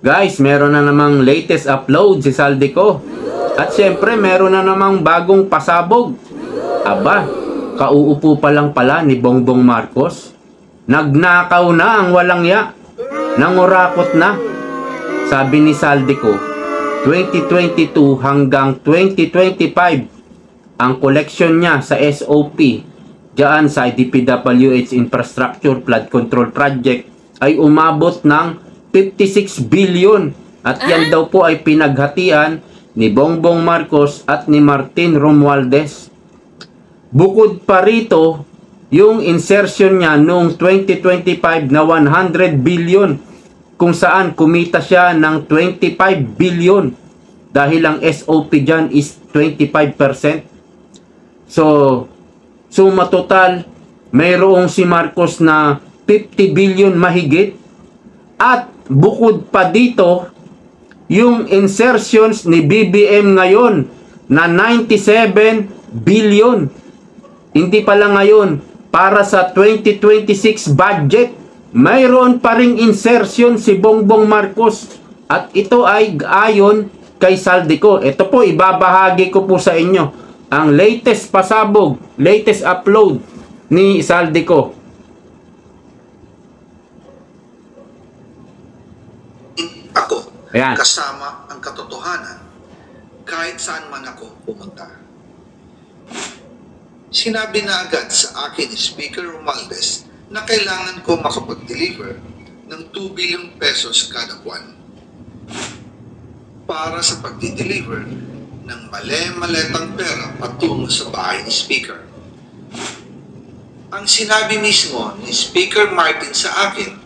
Guys, meron na namang latest upload si Saldico. At syempre, meron na namang bagong pasabog. Aba, kauupo pa lang pala ni Bongbong Marcos. Nagnakaw na ang walang ya. Nangurakot na. Sabi ni Saldico, 2022 hanggang 2025 ang collection niya sa SOP diyan sa DPWH Infrastructure Flood Control Project ay umabot ng 56 billion. At yan daw po ay pinaghatian ni Bongbong Marcos at ni Martin Romualdez. Bukod pa rito, yung insertion niya noong 2025 na 100 billion kung saan kumita siya ng 25 billion dahil ang SOP dyan is 25%. So, suma total, mayroong si Marcos na 50 billion mahigit. At bukod pa dito, yung insertions ni BBM ngayon na 97 billion. Hindi pala ngayon, para sa 2026 budget, mayroon pa ring insertion si Bongbong Marcos. At ito ay ayon kay Saldico. Ito po, ibabahagi ko po sa inyo ang latest pasabog, latest upload ni Saldico. Ako, Ayan. kasama ang katotohanan kahit saan man ako pumunta. Sinabi na agad sa akin ni Speaker Romualdez na kailangan ko makapag-deliver ng 2 billion pesos kada buwan para sa pag-deliver ng male-maletang pera patungo sa bahay ni Speaker. Ang sinabi mismo ni Speaker Martin sa akin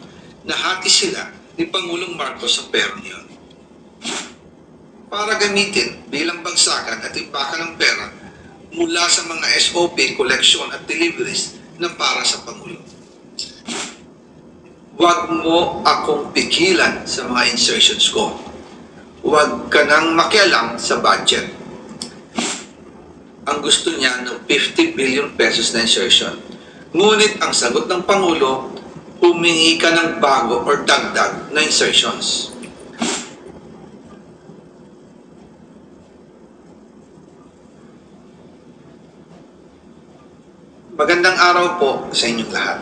na hati sila ni Pangulong Marcos sa pera niyon para gamitin bilang bagsakan at imbakan ng pera mula sa mga SOP, collection at deliveries na para sa Pangulo. Huwag mo akong pigilan sa mga insertions ko. Huwag ka nang makialam sa budget. Ang gusto niya ng 50 billion pesos na insertion. Ngunit ang sagot ng Pangulo, humingi ka ng bago or dagdag na insertions. Magandang araw po sa inyong lahat.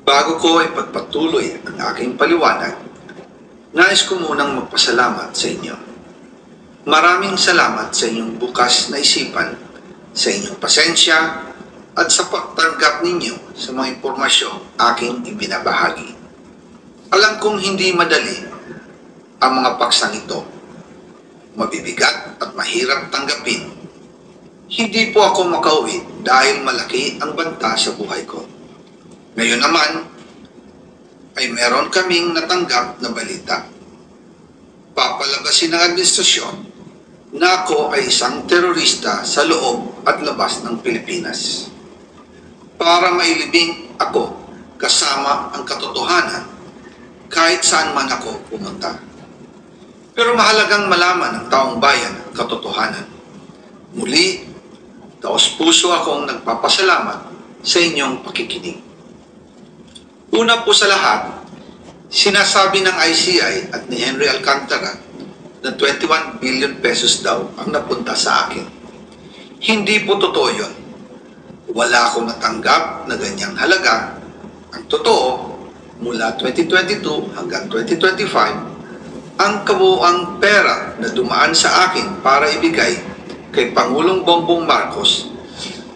Bago ko ipagpatuloy ang aking paliwanag, nais ko munang magpasalamat sa inyo. Maraming salamat sa inyong bukas na isipan, sa inyong pasensya, at sa pagtanggap ninyo sa mga impormasyong aking ibinabahagi. Alam kong hindi madali ang mga paksang ito. Mabibigat at mahirap tanggapin. Hindi po ako makauwi dahil malaki ang banta sa buhay ko. Ngayon naman, ay meron kaming natanggap na balita. Papalabasin ng administrasyon na ako ay isang terorista sa loob at labas ng Pilipinas. Para mailibing ako kasama ang katotohanan kahit saan man ako pumunta. Pero mahalagang malaman ng taong bayan ang katotohanan. Muli, taos-puso akong nagpapasalamat sa inyong pakikinig. Una po sa lahat, sinasabi ng ICI at ni Henry Alcantara na 21 billion pesos daw ang napunta sa akin. Hindi po totoo yun. Wala akong natanggap na ganyang halaga. Ang totoo, mula 2022 hanggang 2025, ang kabuuang pera na dumaan sa akin para ibigay kay Pangulong Bongbong Marcos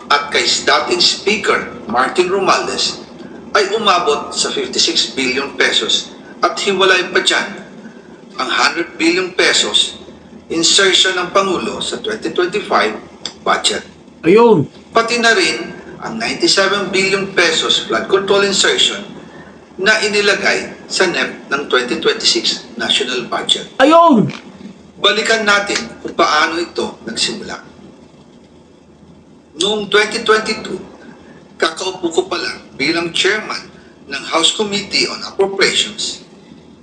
at kay dating Speaker Martin Romualdez ay umabot sa 56 billion pesos at hiwalay pa dyan ang 100 billion pesos insertion ng Pangulo sa 2025 budget. Ayun. Pati na rin ang 97 billion pesos flood control insertion na inilagay sa NEP ng 2026 national budget. Ayun. Balikan natin kung paano ito nagsimula. Noong 2022, kakaupo ko pa lang bilang chairman ng House Committee on Appropriations,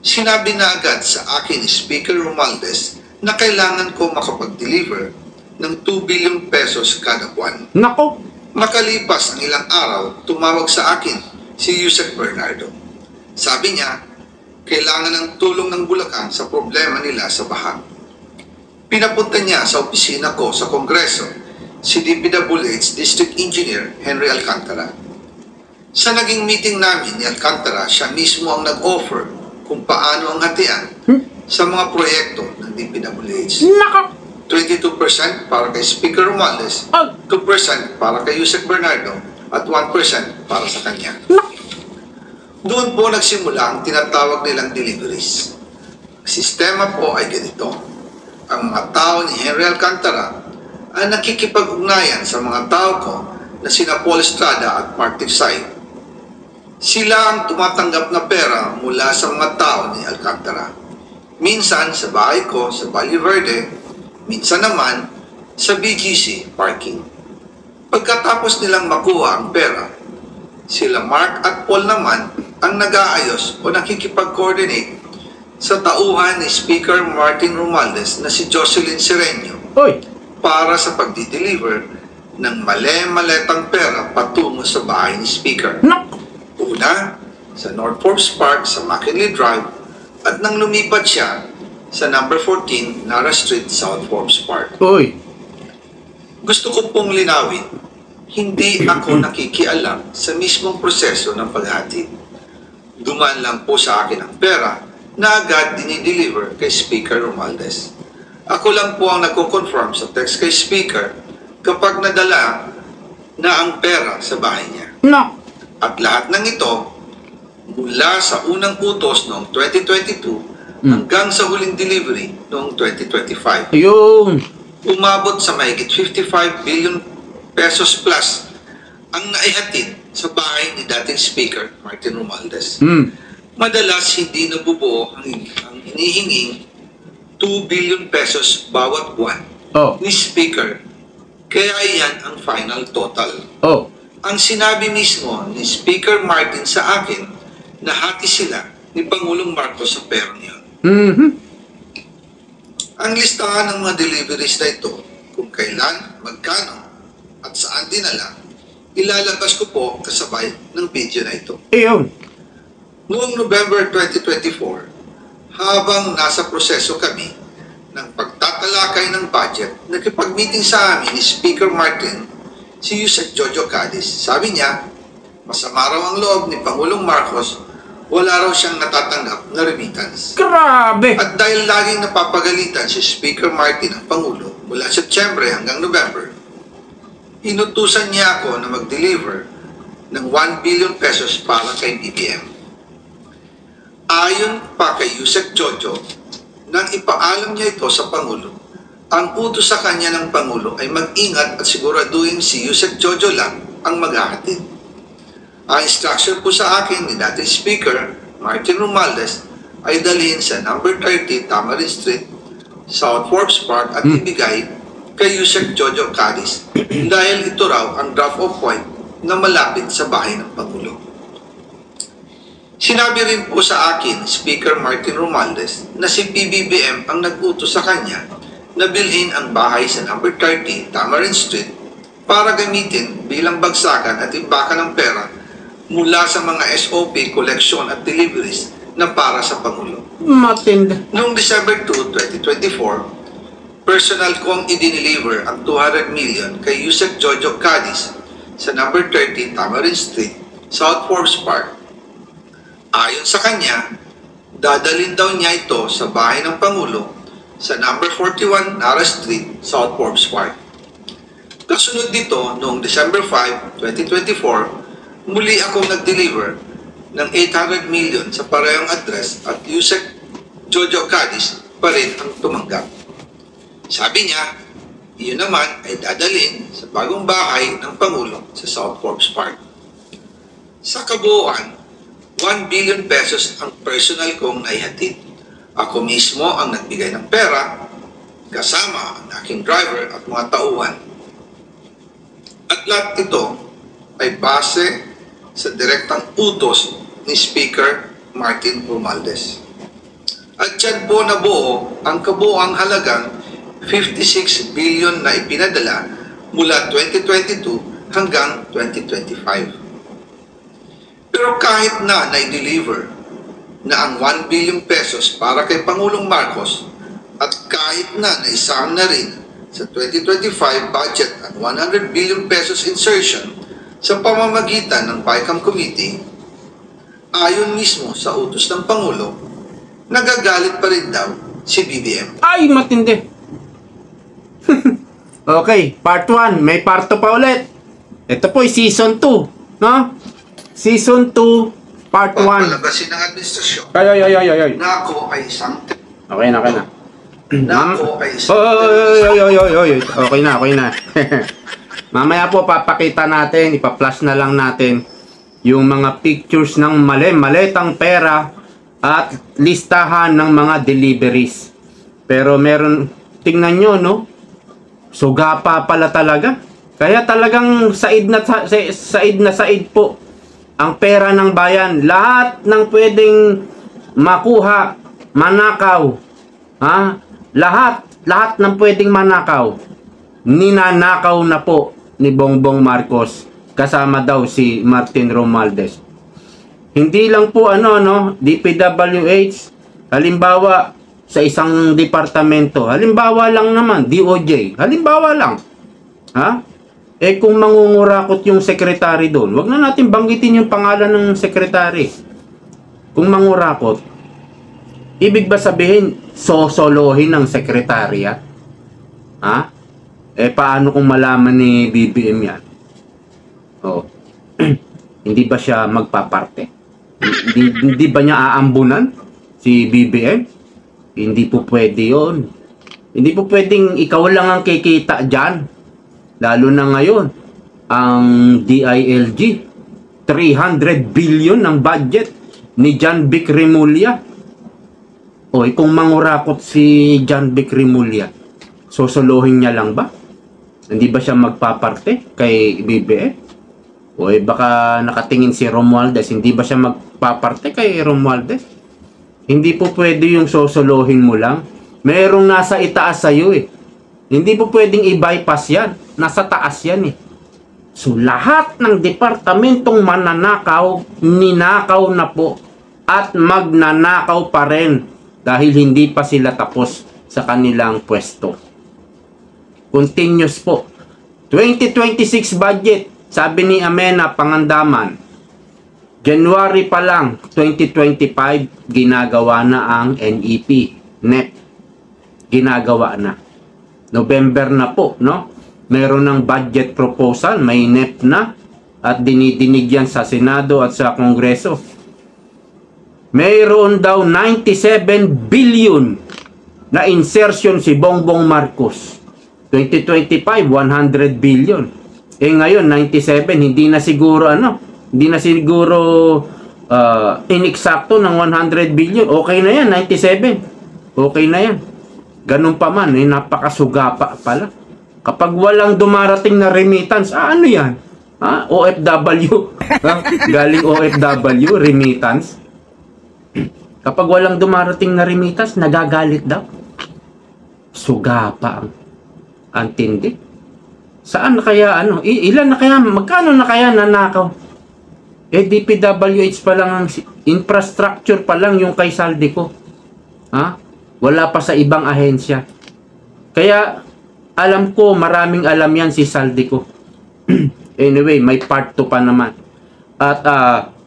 sinabi na agad sa akin ni Speaker Romualdez na kailangan ko makapag-deliver ng 2 billion pesos kada buwan. Nako. Makalipas ang ilang araw, tumawag sa akin si Yusek Bernardo. Sabi niya, kailangan ng tulong ng Bulacan sa problema nila sa baha. Pinapunta niya sa opisina ko sa Kongreso si DPWH District Engineer Henry Alcantara. Sa naging meeting namin ni Alcantara, siya mismo ang nag-offer kung paano ang hatian sa mga proyekto ng DPWH. Nako! 22% para kay Speaker Romualdez, 2% para kay Yusek Bernardo, at 1% para sa kanya. Doon po nagsimula ang tinatawag nilang deliveries. Ang sistema po ay ganito. Ang mga tao ni Henry Alcantara ay nakikipag-ugnayan sa mga tao ko na sina Paul Estrada at Mark Tiksay. Sila ang tumatanggap na pera mula sa mga tao ni Alcantara. Minsan sa bahay ko sa Valle Verde, minsan naman sa BGC parking. Pagkatapos nilang makuha ang pera, sila Mark at Paul naman ang nag-aayos o nakikipag-coordinate sa tauhan ni Speaker Martin Romualdez na si Jocelyn Sereño para sa pagdi-deliver ng male-maletang pera patungo sa bahay ni Speaker. Una, sa North Forbes Park sa McKinley Drive at nang lumipat siya sa number 14 Nara Street, South Forbes Park. Gusto ko pong linawin, hindi ako nakikialam sa mismong proseso ng paghatid. Dumaan lang po sa akin ang pera na agad dinideliver kay Speaker Romualdez. Ako lang po ang nagko-confirm sa text kay Speaker kapag nadala na ang pera sa bahay niya. At lahat ng ito, mula sa unang utos noong 2022 hanggang sa huling delivery noong 2025. Umabot sa mahigit 55 billion pesos plus ang naihatid sa bahay ni dating Speaker Martin Romualdez. Madalas hindi nabubuo ang hinihinging 2 billion pesos bawat buwan ni Speaker. Kaya iyan ang final total. Ang sinabi mismo ni Speaker Martin sa akin na hati sila ni Pangulong Marcos sa perang yun. Ang listahan ng mga deliveries na ito, kung kailan, magkano, at saan dinala, ilalabas ko po kasabay ng video na ito. Noong November 2024, habang nasa proseso kami ng pagtatalakay ng budget, nakipag-meeting sa amin ni Speaker Martin si Yusek Jojo Cadiz. Sabi niya, masama raw ang loob ni Pangulong Marcos, wala raw siyang natatanggap na remittance. Grabe! At dahil laging napapagalitan si Speaker Martin ang Pangulo mula Setyembre hanggang November, inutusan niya ako na mag-deliver ng 1 billion pesos para kay BBM. Ayon pa kay Yusek Jojo, nang ipaalam niya ito sa Pangulo, ang utos sa kanya ng Pangulo ay mag-ingat at siguraduhin si Yusek Jojo lang ang maghahatid. Ang instruction po sa akin ni dating Speaker Martin Romualdez ay dalhin sa number 30 Tamarin Street, South Forbes Park at ibigay kay Yusek Jojo Cadiz dahil ito raw ang drop-off point na malapit sa bahay ng Pangulo. Sinabi rin po sa akin Speaker Martin Romualdez na si PBBM ang nag-utos sa kanya na bilhin ang bahay sa number 30 Tamarin Street para gamitin bilang bagsakan at imbakan ng pera mula sa mga SOP, collection at deliveries na para sa Pangulo. Noong December 2, 2024, personal kong i-deliver ang 200 million kay Yusek Jojo Cadiz sa number 30 Tamarin Street, South Forbes Park. Ayon sa kanya, dadalhin daw niya ito sa bahay ng Pangulo sa number 41 Nara Street, South Forbes Park. Kasunod dito, noong December 5, 2024, muli akong nag-deliver ng 800 million sa parehong address at Yusek Jojo Cadiz pa rin ang tumanggap. Sabi niya, iyon naman ay dadalhin sa bagong bahay ng Pangulo sa South Forbes Park. Sa kabuuan, 1 billion pesos ang personal kong naihatid. Ako mismo ang nagbigay ng pera, kasama ang aking driver at mga tauhan. At lahat ito ay base sa direktang utos ni Speaker Martin Romualdez. At dyan po nabuo ang kabuuang halagang 56 billion na ipinadala mula 2022 hanggang 2025. Pero kahit na i-deliver na ang 1 billion pesos para kay Pangulong Marcos at kahit na naisama na rin sa 2025 budget ang 100 billion pesos insertion sa pamamagitan ng BICAM Committee, ayon mismo sa utos ng Pangulo, nagagalit pa rin daw si BBM. Ay, matindi. Okay, part 1. May part 2 pa ulit. Ito po ay season 2. No? Season 2, part 1. Pagpalabasin ng administrasyon Ay. na ako ay isang Okay na. na ako ay isang Oy. Okay na. Mamaya po papakita natin, ipa-flash na lang natin yung mga pictures ng maletang pera at listahan ng mga deliveries. Pero meron, tingnan nyo, no? Sugapa pala talaga. Kaya talagang said na said po ang pera ng bayan. Lahat ng pwedeng makuha, manakaw. Ha? Lahat ng pwedeng manakaw. Ninanakaw na po ni Bongbong Marcos. Kasama daw si Martin Romualdez. Hindi lang po DPWH, halimbawa sa isang departamento, halimbawa lang naman, DOJ, halimbawa lang. Ha? Kung mangungurakot yung secretary doon, wag na natin banggitin yung pangalan ng secretary. Kung mangurakot, ibig ba sabihin, sosolohin ng sekretarya? Ha? Paano kung malaman ni BBM yan? Hindi ba siya magpaparte? Hindi ba niya aambunan si BBM? Hindi po pwede yun. Hindi po pwedeng ikaw lang ang kikita dyan. Lalo na ngayon, ang DILG, 300 billion ng budget ni John Vic Remulla. Kung mangurakot si John Vic Remulla, sosolohin niya lang ba? Hindi ba siya magpaparte kay BBM? Baka nakatingin si Romualdez, hindi ba siya magpaparte kay Romualdez? Hindi po pwede yung sosolohin mo lang. Merong nasa itaas sa'yo Hindi po pwedeng i-bypass yan. Nasa taas yan So lahat ng departamentong mananakaw, ninakaw na po. At magnanakaw pa rin dahil hindi pa sila tapos sa kanilang pwesto. Continuous po. 2026 budget, sabi ni Amena Pangandaman, January pa lang, 2025, ginagawa na ang NEP, NEP. Ginagawa na. November na po, no? Meron ng budget proposal, may NEP na, at dinidinig yan sa Senado at sa Kongreso. Mayroon daw 97 billion na insertion si Bongbong Marcos. 2025, 100 billion. Ngayon, 97, hindi na siguro ineksakto ng 100 billion. Okay na yan, 97. Okay na yan. Ganun pa man, napakasugapa pala. Kapag walang dumarating na remittance, ano yan? OFW. Galing OFW, remittance. Kapag walang dumarating na remittance, nagagalit daw. Sugapa ang tindi. Saan na kaya ilan na kaya, magkano na kaya nanakaw? DPWH pa lang ang infrastructure pa lang yung kay Saldico. Wala pa sa ibang ahensya. Kaya alam ko maraming alam yan si Saldico. Anyway, may part 2 pa naman. At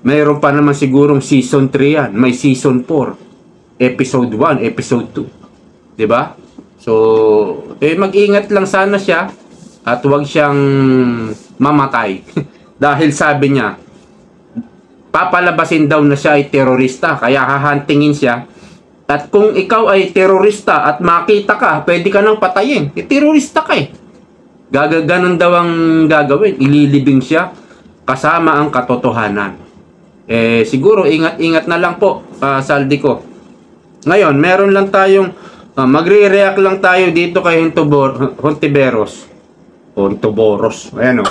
mayroon pa naman sigurong season 3 yan. May season 4. Episode 1, episode 2. 'Di ba? So, mag-ingat lang sana siya at huwag siyang mamatay. Dahil sabi niya, papalabasin daw na siya ay terorista, kaya hahantingin siya. At kung ikaw ay terorista at makita ka, pwede ka nang patayin. Terorista ka Ganon daw ang gagawin. Ililibing siya kasama ang katotohanan. Siguro ingat-ingat na lang po, Saldico. Ngayon, meron lang tayong magre-react lang tayo dito kay Hontiveros. Hontiveros. Ayan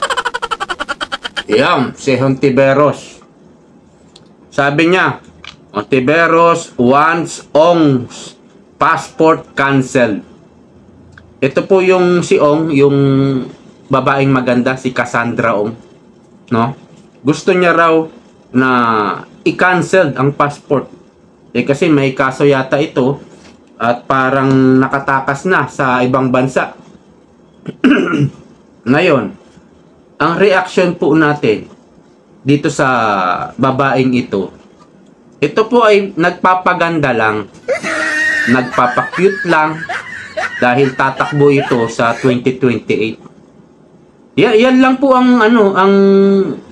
Yan, si Hontiveros. Sabi niya, Hontiveros wants Ong's passport cancelled. Ito po yung si Ong, yung babaeng maganda, si Cassandra Ong. No? Gusto niya raw na i-cancel ang passport Kasi may kaso yata ito at parang nakatakas na sa ibang bansa. Ngayon, ang reaction po natin dito sa babaeng ito po ay nagpapaganda lang, nagpapakute lang dahil tatakbo ito sa 2028. Yan lang po ang ang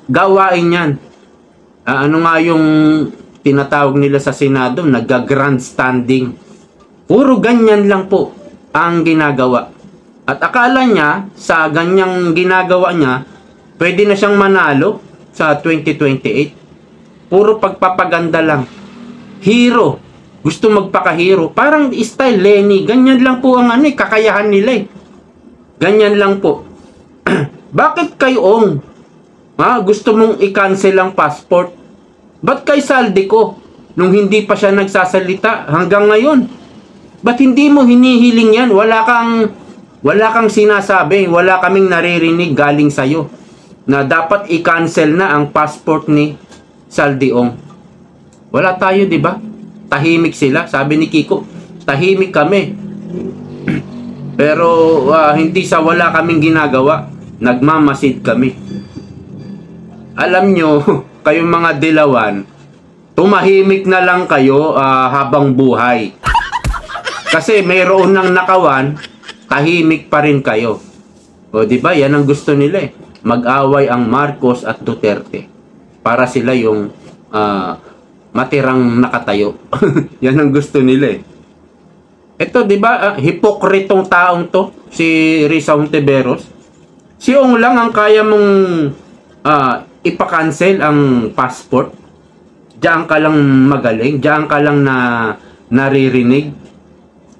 gawain niyan. Ano nga yung tinatawag nila sa Senado, nagga-grandstanding. Puro ganyan lang po ang ginagawa. At akala niya, sa ganyang ginagawa niya, pwede na siyang manalo sa 2028. Puro pagpapaganda lang. Hero. Gusto magpaka-hero. Parang style Lenny. Ganyan lang po ang kakayahan nila eh. Ganyan lang po. Bakit kayong gusto mong i-cancel ang passport? Ba't kay Saldico nung hindi pa siya nagsasalita hanggang ngayon? Ba't hindi mo hinihiling yan? Wala kang sinasabi, wala kaming naririnig galing sa'yo na dapat i-cancel na ang passport ni Saldiong. Wala tayo, di ba? Tahimik sila. Sabi ni Kiko, tahimik kami. Pero hindi sa wala kaming ginagawa. Nagmamasid kami. Alam nyo, kayong mga dilawan, tumahimik na lang kayo habang buhay. Kasi mayroon ng nakawan, tahimik pa rin kayo. O di ba? Yan ang gusto nila eh. Mag-away ang Marcos at Duterte para sila yung matirang nakatayo. Yan ang gusto nila eh. Ito, di ba? Hipokritong taong to, si Risa Hontiveros. Si Ong lang ang kaya mong ipa-cancel ang passport. Diyan ka lang magaling, diyan ka lang naririnig.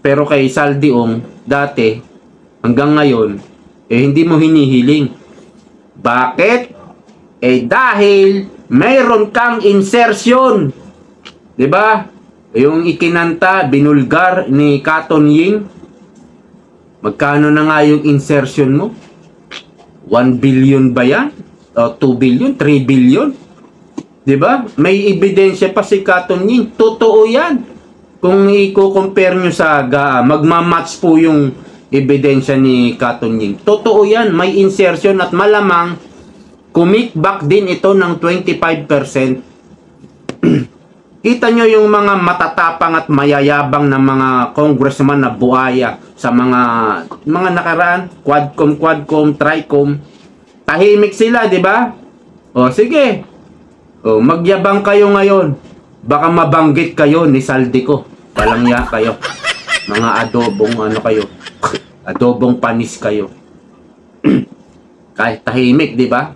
Pero kay Saldiong, dati, hanggang ngayon, hindi mo hinihiling. Bakit? Dahil mayroon kang insertion. Diba? Yung ikinanta, binulgar ni Katon Ying. Magkano na nga yung insertion mo? 1 billion ba yan? O 2 billion? 3 billion? Diba? May ebidensya pa si Katon Ying. Totoo yan. Kung i-compare nyo sa magmamatch po yung ebidensya ni Katon Ying. Totoo yan. May insertion at malamang kumikback din ito ng 25%. Kita nyo yung mga matatapang at mayayabang na mga congressman na buhaya sa mga nakaraan, Quadcom, Tricom. Tahimik sila, di ba? O sige. O magyabang kayo ngayon. Baka mabanggit kayo ni Saldico. Palangya kayo. Mga adobong kayo. Adobong panis kayo. Kahit tahimik, di ba?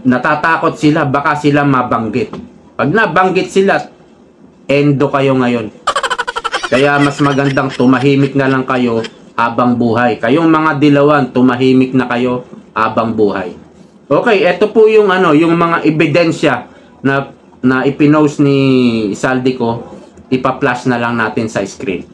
Natatakot sila, baka sila mabanggit. Pag nabanggit sila, endo kayo ngayon. Kaya mas magandang tumahimik na lang kayo habang buhay. Kayong mga dilawan, tumahimik na kayo habang buhay. Okay, ito po yung yung mga ebidensya na ipinost ni Saldico. Ipa-flash na lang natin sa screen.